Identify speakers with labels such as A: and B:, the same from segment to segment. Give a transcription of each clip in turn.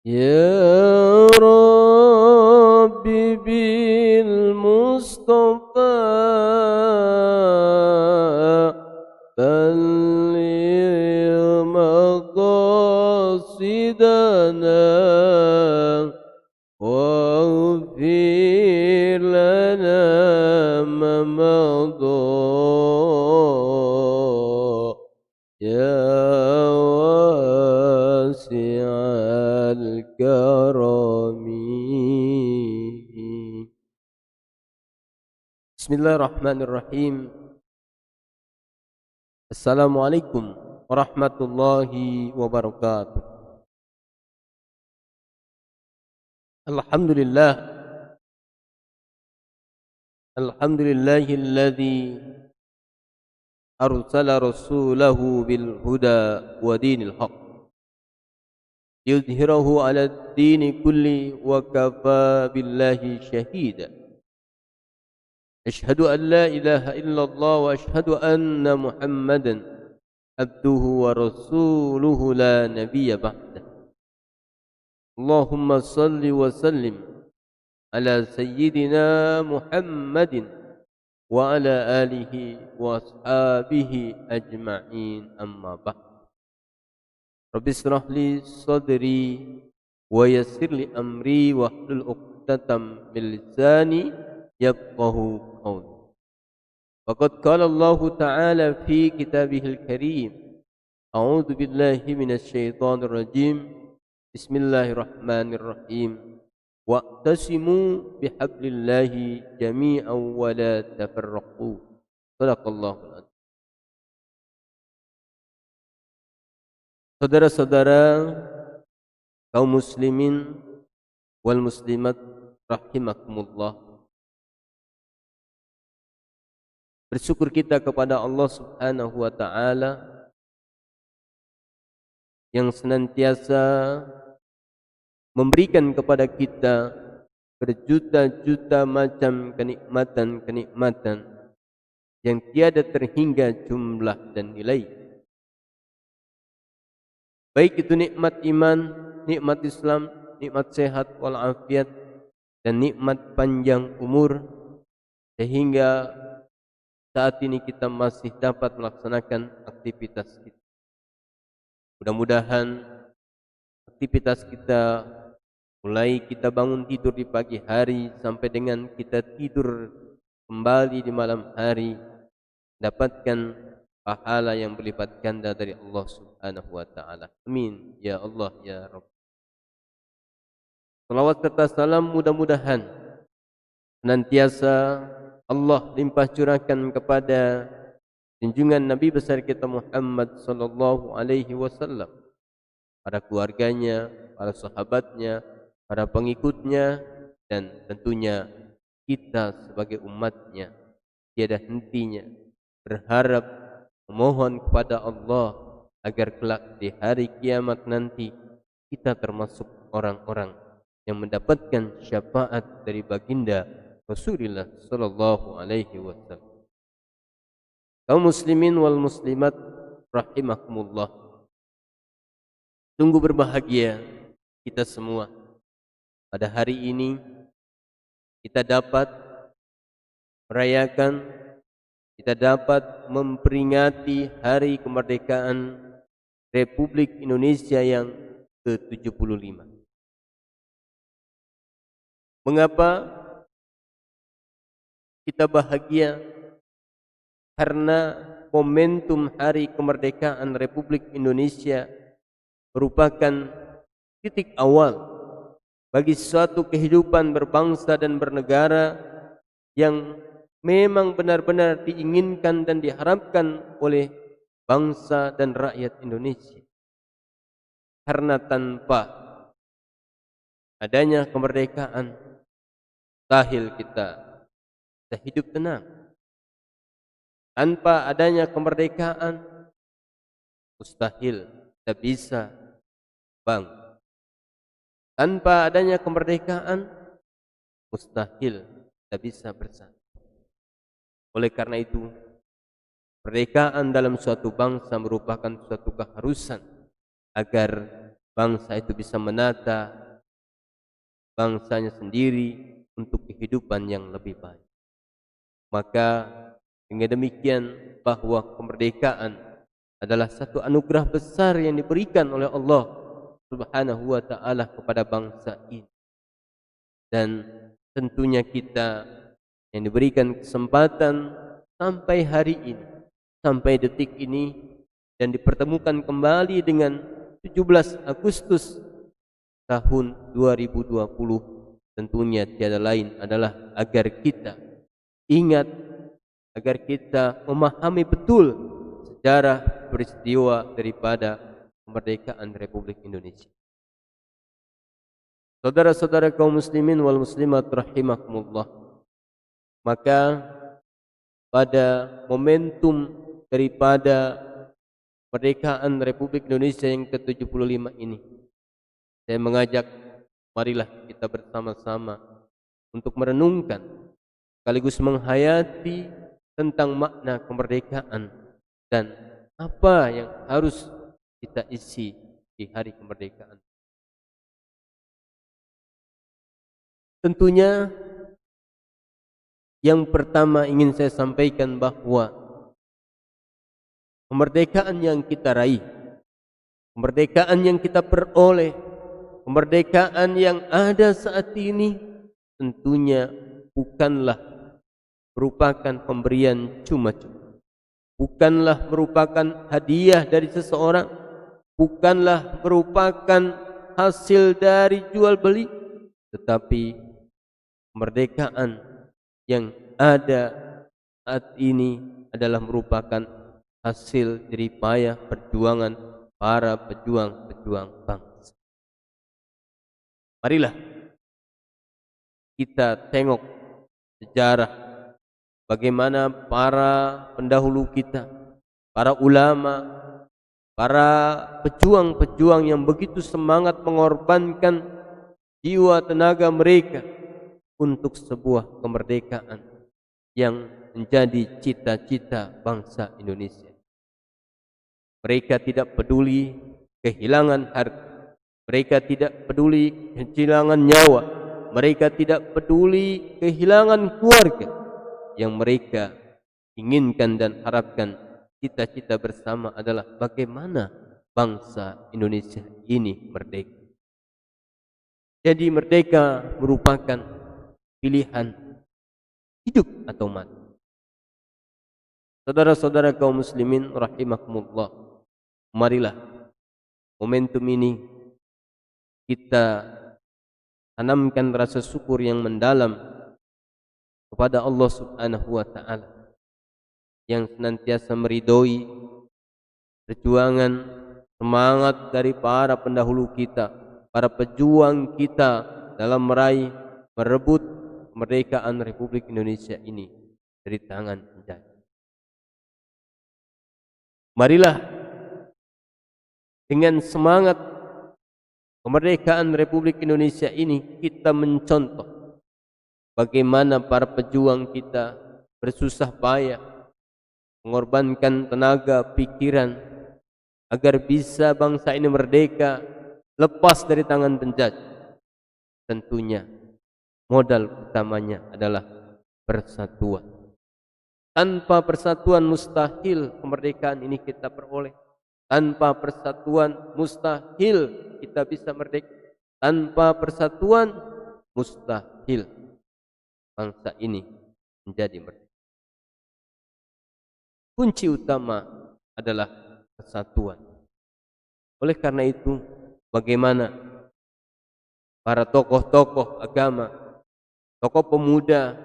A: يا رب بالمصطفى بلغ مقاصدنا واغفر لنا ما مضى يا واسع الكرم. Bismillahirrahmanirrahim. Assalamualaikum warahmatullahi wabarakatuh. Alhamdulillah, alhamdulillahilladzi arsala rasulahu bil huda wa dinil haq yudhhirahu 'alad dini kulli wa kafa billahi shahida. Asyhadu an la ilaha illallah wa asyhadu anna Muhammadan abduhu wa rasuluhu la nabiyya ba'dah. Allahumma salli wa sallim ala sayyidina Muhammadin wa ala alihi wa ashabihi ajma'in, amma ba'd. Rabbi israh li sadri wa yassir li amri wa hlul 'uqdatam min lisani yafqahu qawli. Faqad qala Allah Ta'ala fi kitabihil karim. A'udzu billahi minasy syaithanir rajim. Bismillahirrahmanirrahim. Wa'tasimu bihablillahi jami'an wa la tafarraqu. Shadaqallahul adzim. Saudara-saudara kaum muslimin wal muslimat rahimakumullah. Bersyukur kita kepada Allah Subhanahu wa taala yang senantiasa memberikan kepada kita berjuta-juta macam kenikmatan-kenikmatan yang tiada terhingga jumlah dan nilai. Baik itu nikmat iman, nikmat Islam, nikmat sehat walafiat, dan nikmat panjang umur, sehingga saat ini kita masih dapat melaksanakan aktivitas kita. Mudah-mudahan aktivitas kita, mulai kita bangun tidur di pagi hari sampai dengan kita tidur kembali di malam hari, dapatkan pahala yang berlipat ganda dari Allah Subhanahu wa taala. Amin ya Allah ya Rabb. Salawat serta salam mudah-mudahan senantiasa Allah limpah curahkan kepada junjungan Nabi besar kita Muhammad sallallahu alaihi wasallam, para keluarganya, para sahabatnya, para pengikutnya, dan tentunya kita sebagai umatnya. Tiada hentinya berharap, memohon kepada Allah agar kelak di hari kiamat nanti kita termasuk orang-orang yang mendapatkan syafaat dari baginda Rasulullah sallallahu alaihi wasallam. Kaum muslimin wal muslimat rahimakumullah. Sungguh berbahagia kita semua pada hari ini kita dapat merayakan, kita dapat memperingati hari kemerdekaan Republik Indonesia yang ke-75. Mengapa kita bahagia? Karena momentum hari kemerdekaan Republik Indonesia merupakan titik awal bagi suatu kehidupan berbangsa dan bernegara yang memang benar-benar diinginkan dan diharapkan oleh bangsa dan rakyat Indonesia. Karena tanpa adanya kemerdekaan, mustahil kita hidup tenang. Tanpa adanya kemerdekaan, mustahil kita bisa bangga. Tanpa adanya kemerdekaan, mustahil kita bisa bersatu. Oleh karena itu, kemerdekaan dalam suatu bangsa merupakan suatu keharusan agar bangsa itu bisa menata bangsanya sendiri untuk kehidupan yang lebih baik. Maka dengan demikian bahwa kemerdekaan adalah satu anugerah besar yang diberikan oleh Allah Subhanahu wa taala kepada bangsa ini. Dan tentunya kita yang diberikan kesempatan sampai hari ini, sampai detik ini, dan dipertemukan kembali dengan 17 Agustus tahun 2020, tentunya tiada lain adalah agar kita ingat, agar kita memahami betul sejarah peristiwa daripada kemerdekaan Republik Indonesia. Saudara-saudara kaum muslimin wal muslimat rahimakumullah, maka pada momentum daripada kemerdekaan Republik Indonesia yang ke-75 ini, saya mengajak, marilah kita bersama-sama untuk merenungkan sekaligus menghayati tentang makna kemerdekaan dan apa yang harus kita isi di hari kemerdekaan. Tentunya yang pertama ingin saya sampaikan bahwa kemerdekaan yang kita raih, kemerdekaan yang kita peroleh, kemerdekaan yang ada saat ini tentunya bukanlah merupakan pemberian cuma-cuma, bukanlah merupakan hadiah dari seseorang, bukanlah merupakan hasil dari jual beli, tetapi kemerdekaan yang ada saat ini adalah merupakan hasil jeripayah perjuangan para pejuang-pejuang bangsa. Marilah kita tengok sejarah bagaimana para pendahulu kita, para ulama, para pejuang-pejuang yang begitu semangat mengorbankan jiwa tenaga mereka untuk sebuah kemerdekaan yang menjadi cita-cita bangsa Indonesia. Mereka tidak peduli kehilangan harta, mereka tidak peduli kehilangan nyawa, mereka tidak peduli kehilangan keluarga. Yang mereka inginkan dan harapkan, cita-cita bersama adalah bagaimana bangsa Indonesia ini merdeka. Jadi merdeka merupakan pilihan hidup atau mati. Saudara-saudara kaum muslimin rahimakumullah, marilah momentum ini kita tanamkan rasa syukur yang mendalam kepada Allah Subhanahu wa taala yang senantiasa meridhoi perjuangan semangat dari para pendahulu kita, para pejuang kita dalam meraih, merebut kemerdekaan Republik Indonesia ini dari tangan penjajah. Marilah dengan semangat kemerdekaan Republik Indonesia ini kita mencontoh bagaimana para pejuang kita bersusah payah mengorbankan tenaga, pikiran agar bisa bangsa ini merdeka, lepas dari tangan penjajah. Tentunya modal utamanya adalah persatuan. Tanpa persatuan mustahil kemerdekaan ini kita peroleh. Tanpa persatuan mustahil kita bisa merdeka. Tanpa persatuan mustahil bangsa ini menjadi merdeka. Kunci utama adalah persatuan. Oleh karena itu, bagaimana para tokoh-tokoh agama, tokoh pemuda,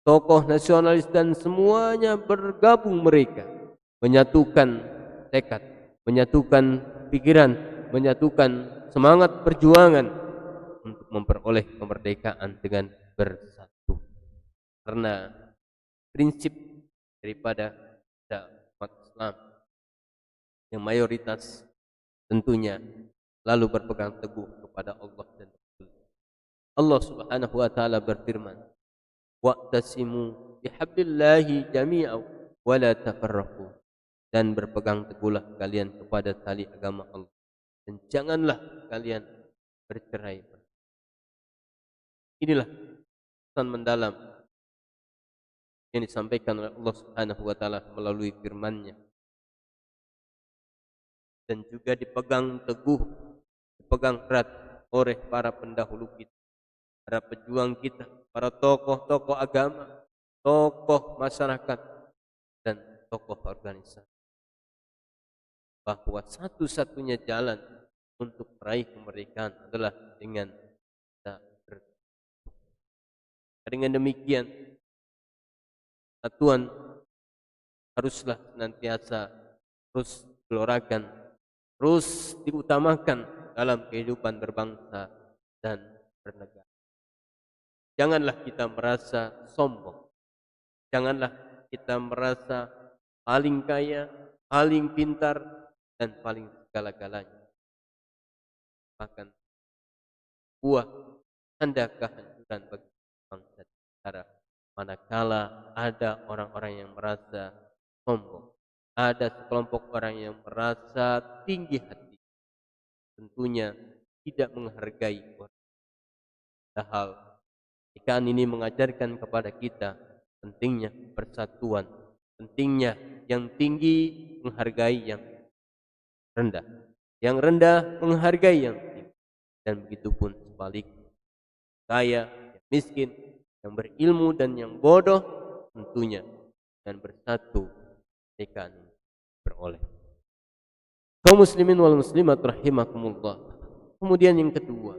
A: tokoh nasionalis dan semuanya bergabung, mereka menyatukan tekad, menyatukan pikiran, menyatukan semangat perjuangan untuk memperoleh kemerdekaan dengan bersatu. Karena prinsip daripada umat Islam yang mayoritas tentunya lalu berpegang teguh kepada Allah dan Rasul. Allah Subhanahu wa taala berfirman, wa'tasimu bihablillahi jami'an wa la tafarraqu, dan berpegang teguhlah kalian kepada tali agama Allah dan janganlah kalian bercerai. Inilah pesan mendalam yang disampaikan oleh Allah Subhanahu wa taala melalui firman-Nya, dan juga dipegang teguh, dipegang erat oleh para pendahulu kita, para pejuang kita, para tokoh-tokoh agama, tokoh masyarakat, dan tokoh organisasi, bahwa satu-satunya jalan untuk meraih kemerdekaan adalah dengan kita bersatu. Dengan demikian, satuan haruslah senantiasa terus digelorakan, terus diutamakan dalam kehidupan berbangsa dan bernegara. Janganlah kita merasa sombong, janganlah kita merasa paling kaya, paling pintar, dan paling segala-galanya. Bahkan buah tanda kehancuran bagi bangsa dan negara manakala ada orang-orang yang merasa sombong, ada sekelompok orang yang merasa tinggi hati, tentunya tidak menghargai orang. Padahal ikan ini mengajarkan kepada kita pentingnya persatuan, pentingnya yang tinggi menghargai yang rendah, yang rendah menghargai yang tinggi, dan begitu pun sebaliknya. Kaya, yang miskin, yang berilmu dan yang bodoh, tentunya dan bersatu mereka beroleh. Kaum muslimin wal muslimat rahimakumullah. Kemudian yang kedua,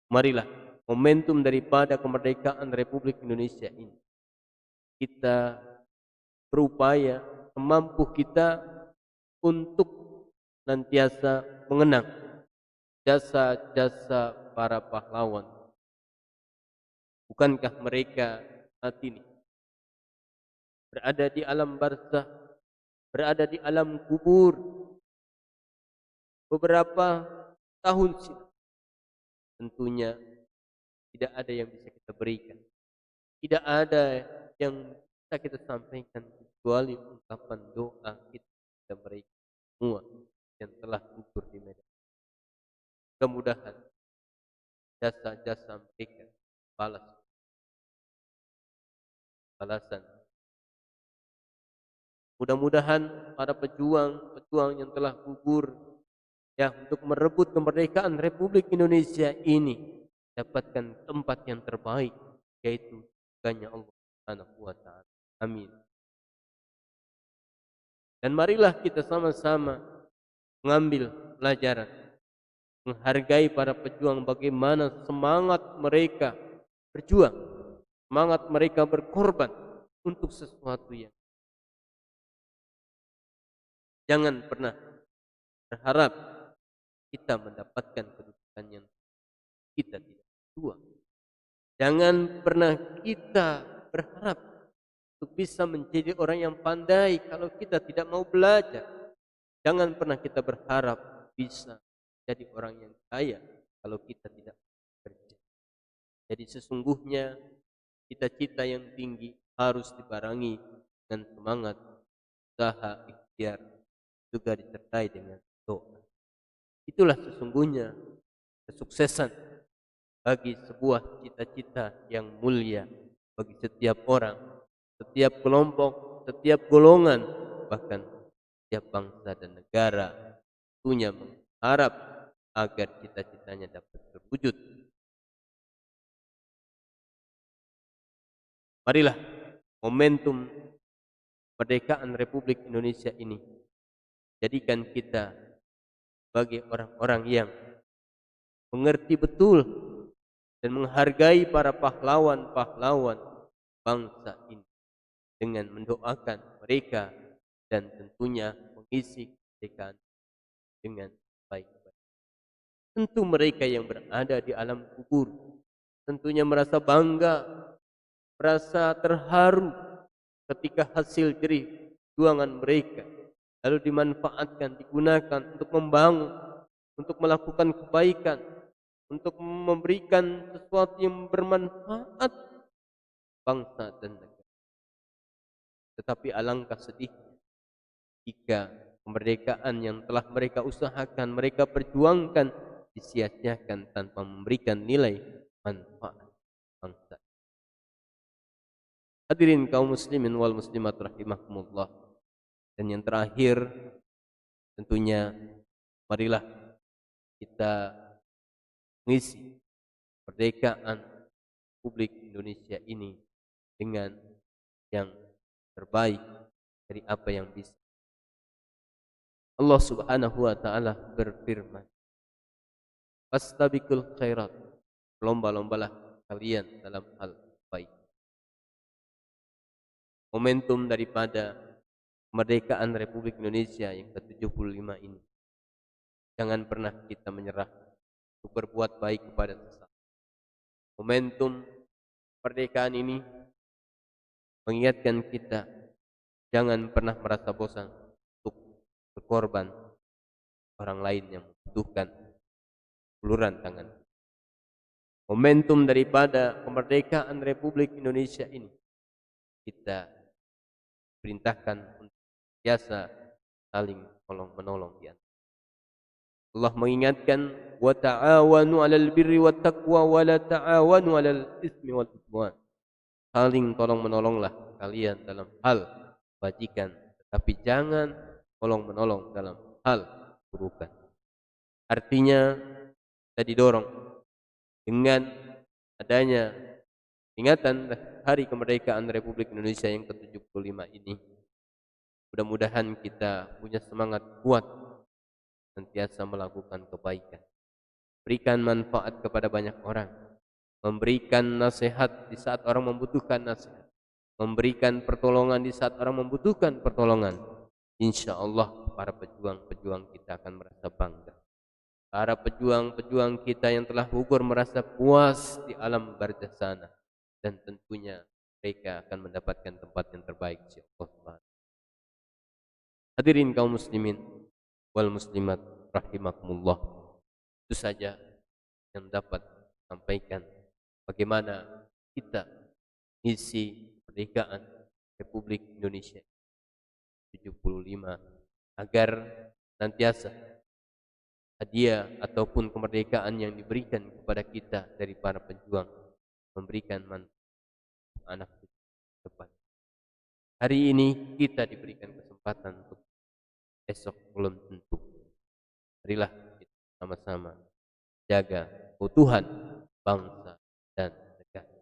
A: marilah momentum daripada kemerdekaan Republik Indonesia ini kita berupaya semampu kita untuk nantiasa mengenang jasa-jasa para pahlawan. Bukankah mereka saat ini berada di alam barzah, berada di alam kubur beberapa tahun silam? Tentunya tidak ada yang bisa kita berikan, tidak ada yang bisa kita sampaikan kecuali ungkapan doa kita kepada mereka semua yang telah gugur di medan. Mudah-mudahan jasa-jasa mereka balasan. Mudah-mudahan para pejuang yang telah gugur ya untuk merebut kemerdekaan Republik Indonesia ini dapatkan tempat yang terbaik, yaitu surganya Allah Subhanahu wa taala. Amin. Dan marilah kita sama-sama mengambil pelajaran, menghargai para pejuang, bagaimana semangat mereka berjuang, semangat mereka berkorban untuk sesuatu yang jangan pernah berharap kita mendapatkan kedudukan yang kita tidak berjuang. Jangan pernah kita berharap untuk bisa menjadi orang yang pandai kalau kita tidak mau belajar. Jangan pernah kita berharap bisa jadi orang yang kaya kalau kita tidak bekerja. Jadi sesungguhnya cita-cita yang tinggi harus dibarengi dengan semangat, usaha, ikhtiar, juga disertai dengan doa. Itulah sesungguhnya kesuksesan bagi sebuah cita-cita yang mulia bagi setiap orang, setiap kelompok, setiap golongan, bahkan setiap bangsa dan negara. Tentunya mengharap agar cita-citanya dapat terwujud. Marilah momentum kemerdekaan Republik Indonesia ini jadikan kita sebagai orang-orang yang mengerti betul dan menghargai para pahlawan-pahlawan bangsa ini dengan mendoakan mereka dan tentunya mengisi kemerdekaan dengan baik-baik. Tentu mereka yang berada di alam kubur tentunya merasa bangga, merasa terharu ketika hasil jerih perjuangan mereka lalu dimanfaatkan, digunakan untuk membangun, untuk melakukan kebaikan, untuk memberikan sesuatu yang bermanfaat bangsa dan negara. Tetapi alangkah sedih jika kemerdekaan yang telah mereka usahakan, mereka perjuangkan, disia-siakan tanpa memberikan nilai manfaat bangsa. Hadirin kaum muslimin wal muslimat rahimakumullah. Dan yang terakhir, tentunya marilah kita mengisi kemerdekaan Republik Indonesia ini dengan yang terbaik dari apa yang bisa. Allah Subhanahu wa taala berfirman, "Fastabiqul khairat." Lomba-lombalah kalian dalam hal baik. Momentum daripada kemerdekaan Republik Indonesia yang ke-75 ini, jangan pernah kita menyerah untuk berbuat baik kepada sesama. Momentum kemerdekaan ini mengingatkan kita jangan pernah merasa bosan untuk berkorban orang lain yang membutuhkan uluran tangan. Momentum daripada kemerdekaan Republik Indonesia ini kita perintahkan untuk biasa saling tolong-menolong di antara. Allah mengingatkan, wa ta'awanu 'alal birri wat taqwa wa la ta'awanu 'alal itsmi wal 'udwan. Saling tolong-menolonglah kalian dalam hal kebajikan, tetapi jangan tolong-menolong dalam hal keburukan. Artinya kita didorong dengan adanya ingatan Hari Kemerdekaan Republik Indonesia yang ke-75 ini, mudah-mudahan kita punya semangat kuat sentiasa melakukan kebaikan, berikan manfaat kepada banyak orang, memberikan nasihat di saat orang membutuhkan nasihat, memberikan pertolongan di saat orang membutuhkan pertolongan. Insya Allah para pejuang-pejuang kita akan merasa bangga. Para pejuang-pejuang kita yang telah gugur merasa puas di alam barzah sana, dan tentunya mereka akan mendapatkan tempat yang terbaik di Allah. Hadirin kaum muslimin wal muslimat rahimakumullah. Itu saja yang dapat sampaikan bagaimana kita isi kemerdekaan Republik Indonesia 75 agar nantiasa hadiah ataupun kemerdekaan yang diberikan kepada kita dari para pejuang memberikan manfaat anak depan. Hari ini kita diberikan kesempatan untuk esok belum tentu. Marilah kita sama-sama jaga keutuhan bangsa dan negara.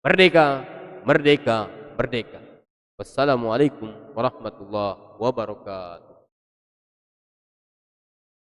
A: Merdeka, merdeka, merdeka. Wassalamualaikum warahmatullahi wabarakatuh.